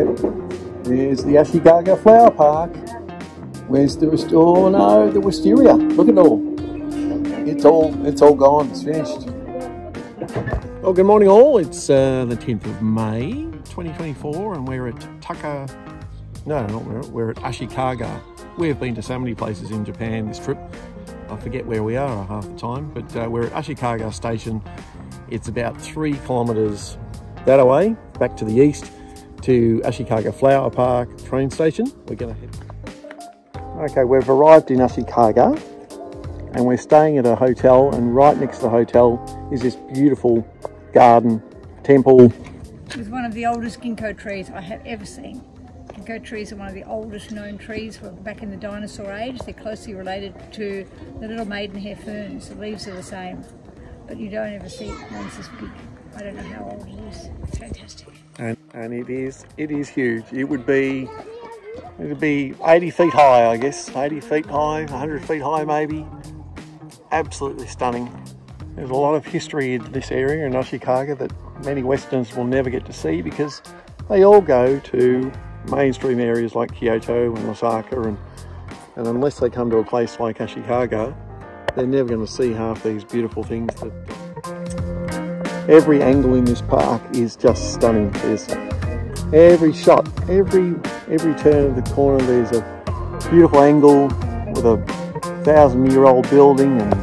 Yep. There's the Ashikaga Flower Park. Where's the oh no, the Wisteria. Look at it all. It's all gone. It's finished. Well, good morning all. It's the 10th of May 2024 and we're at we're at Ashikaga. We've been to so many places in Japan this trip. I forget where we are half the time, but we're at Ashikaga Station. It's about 3 kilometres that away, back to the east to Ashikaga Flower Park train station. We're going to head. Okay, we've arrived in Ashikaga and we're staying at a hotel, and right next to the hotel is this beautiful garden, temple. With one of the oldest ginkgo trees I have ever seen. Ginkgo trees are one of the oldest known trees back in the dinosaur age. They're closely related to the little maidenhair ferns. The leaves are the same, but you don't ever see ones this big. I don't know how old it is. It's fantastic. And it is huge. It would be 80 feet high, I guess. 80 feet high, 100 feet high maybe. Absolutely stunning. There's a lot of history in this area in Ashikaga that many Westerners will never get to see because they all go to mainstream areas like Kyoto and Osaka, and unless they come to a place like Ashikaga, they're never going to see half these beautiful things. That every angle in this park is just stunning. There's every shot, every turn of the corner, there's a beautiful angle with a 1,000-year-old building and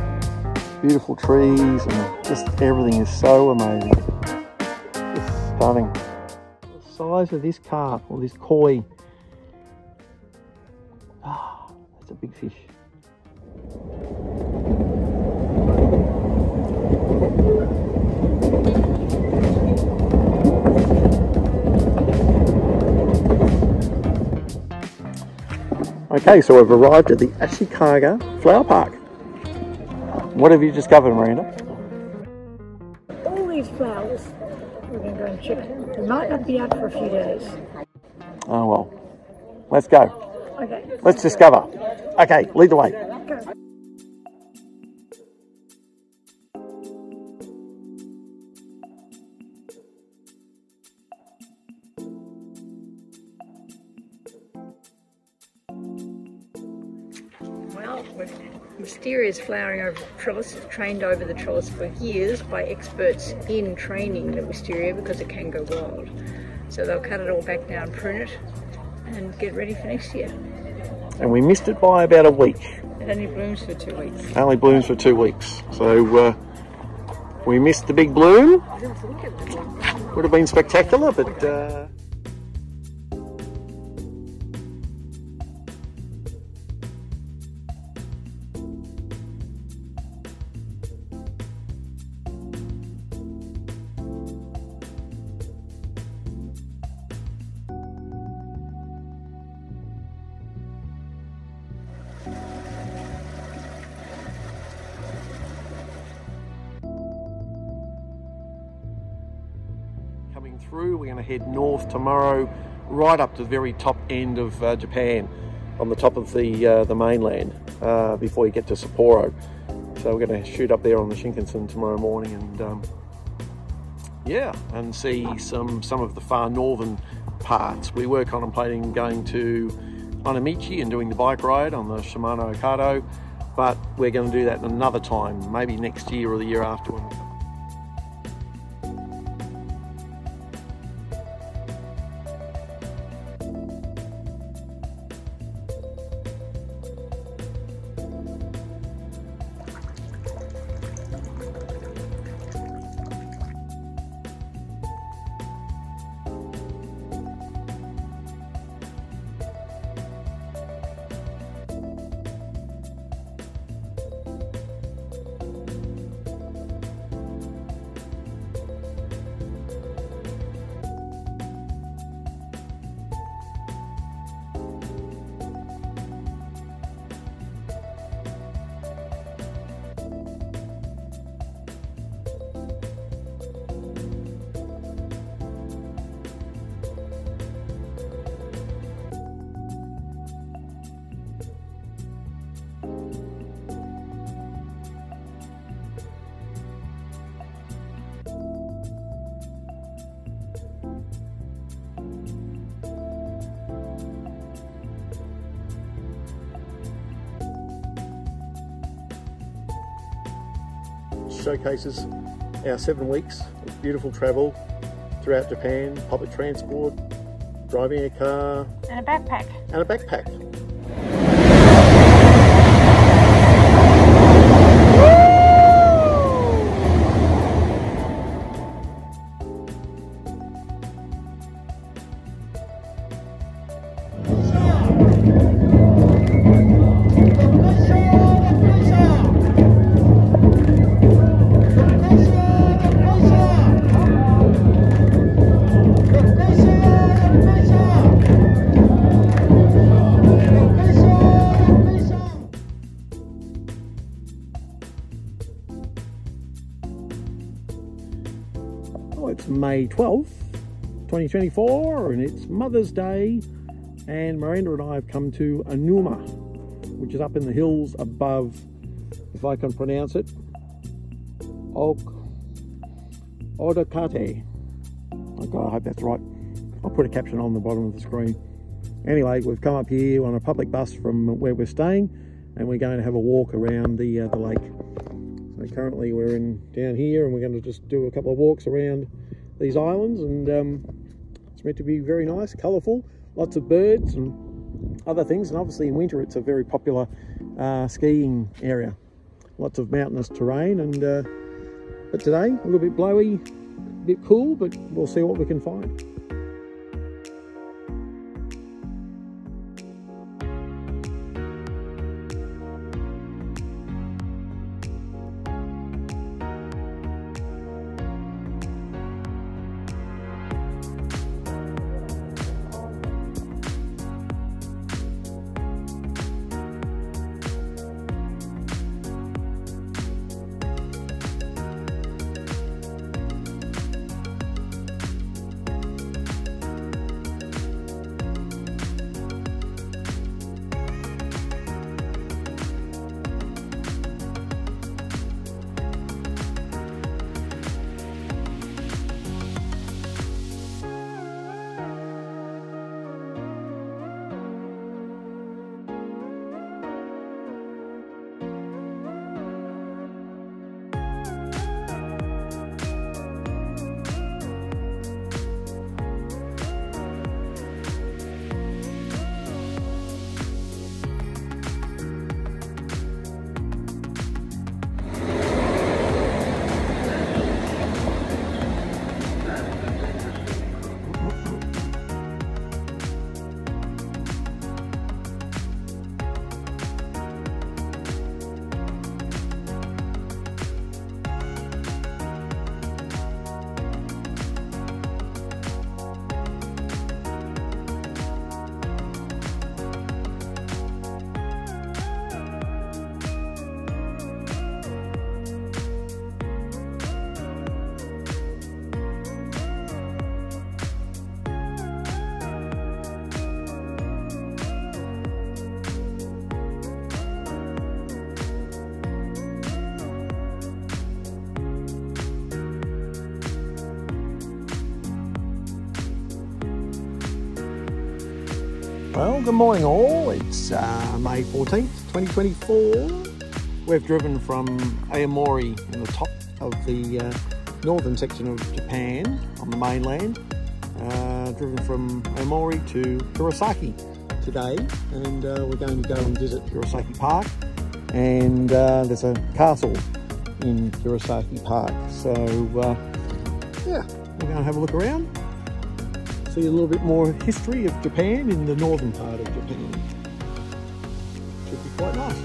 beautiful trees, and just everything is so amazing. Just stunning. The size of this carp, or this koi. Ah, that's a big fish. Okay, so we've arrived at the Ashikaga Flower Park. What have you discovered, Miranda? All these flowers, we're going to go and check. They might not be out for a few days. Oh well, let's go. Okay. Let's discover. Okay, lead the way. Go. Well, Wisteria is flowering over the trellis. It's trained over the trellis for years by experts in training the Wisteria because it can go wild. So they'll cut it all back down, prune it, and get ready for next year. And we missed it by about a week. It only blooms for 2 weeks. Only blooms for 2 weeks. So we missed the big bloom. Would have been spectacular, but coming through, we're going to head north tomorrow, right up to the very top end of Japan, on the top of the mainland, before you get to Sapporo. So we're going to shoot up there on the Shinkansen tomorrow morning, and yeah, and see some of the far northern parts. We were contemplating going to Onomichi and doing the bike ride on the Shimano Hokkaido, but we're going to do that another time, maybe next year or the year after. just showcases our 7 weeks of beautiful travel throughout Japan, public transport, driving a car. And a backpack. And a backpack. It's May 12th, 2024, and it's Mother's Day, and Miranda and I have come to Aomori, which is up in the hills above, if I can pronounce it, Hakodate. Oh God, I hope that's right. I'll put a caption on the bottom of the screen. Anyway, we've come up here on a public bus from where we're staying, and we're going to have a walk around the lake. So currently we're down here, and we're going to just do a couple of walks around these islands, and it's meant to be very nice, colourful, lots of birds and other things, and obviously in winter it's a very popular skiing area, lots of mountainous terrain, and but today a little bit blowy, a bit cool, but we'll see what we can find. Well, good morning all. It's May 14th, 2024. We've driven from Aomori in the top of the northern section of Japan on the mainland. Driven from Aomori to Hirosaki today, and we're going to go and visit Hirosaki Park, and there's a castle in Hirosaki Park. So yeah, we're going to have a look around, see a little bit more history of Japan in the northern part of Japan. Should be quite nice.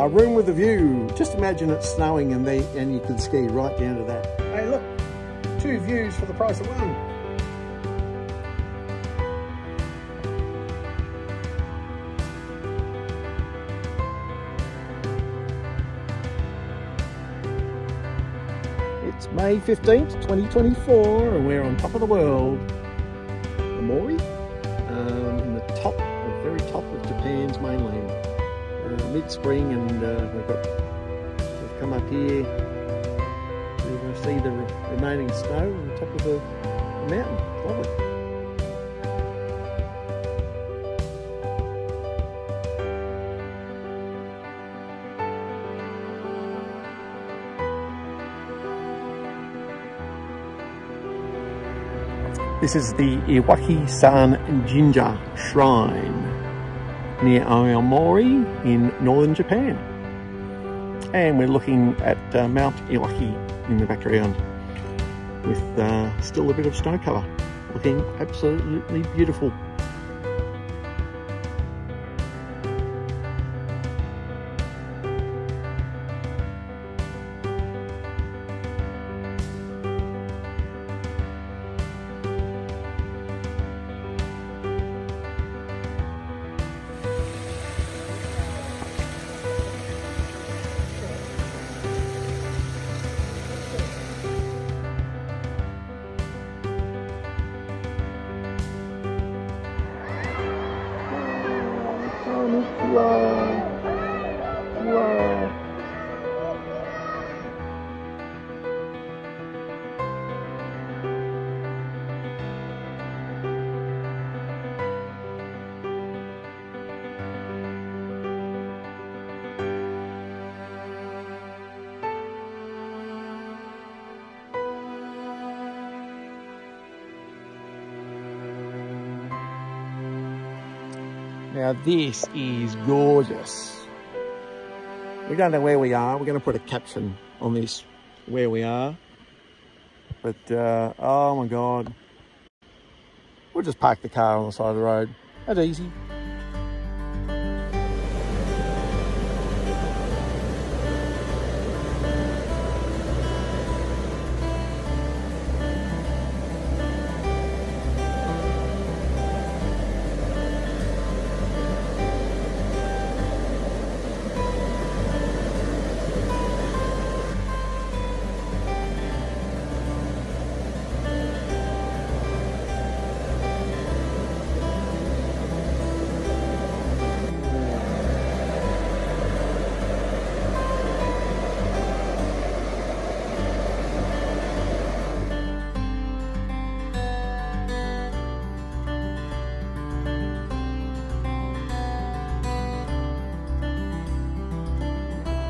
Room with a view. Just imagine it snowing and you can ski right down to that. Hey look, 2 views for the price of 1. It's May 15th, 2024, and we're on top of the world, Aomori, in the top, the very top of Japan's mainland. Mid-spring, and we've come up here to see the remaining snow on the top of the mountain. Lovely. This is the Iwaki-san Jinja Shrine near Aomori in northern Japan. And we're looking at Mount Iwaki in the background with still a bit of snow cover. Looking absolutely beautiful. Now this is gorgeous. We don't know where we are. We're going to put a caption on this, where we are. But, oh my God. We'll just park the car on the side of the road. That's easy.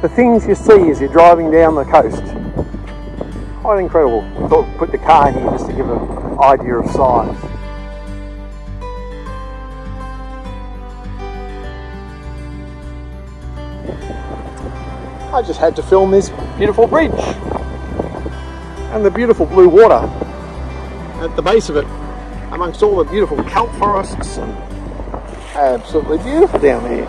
The things you see as you're driving down the coast, quite incredible. We thought we'd put the car here just to give an idea of size. I just had to film this beautiful bridge and the beautiful blue water at the base of it, amongst all the beautiful kelp forests, and absolutely beautiful down there.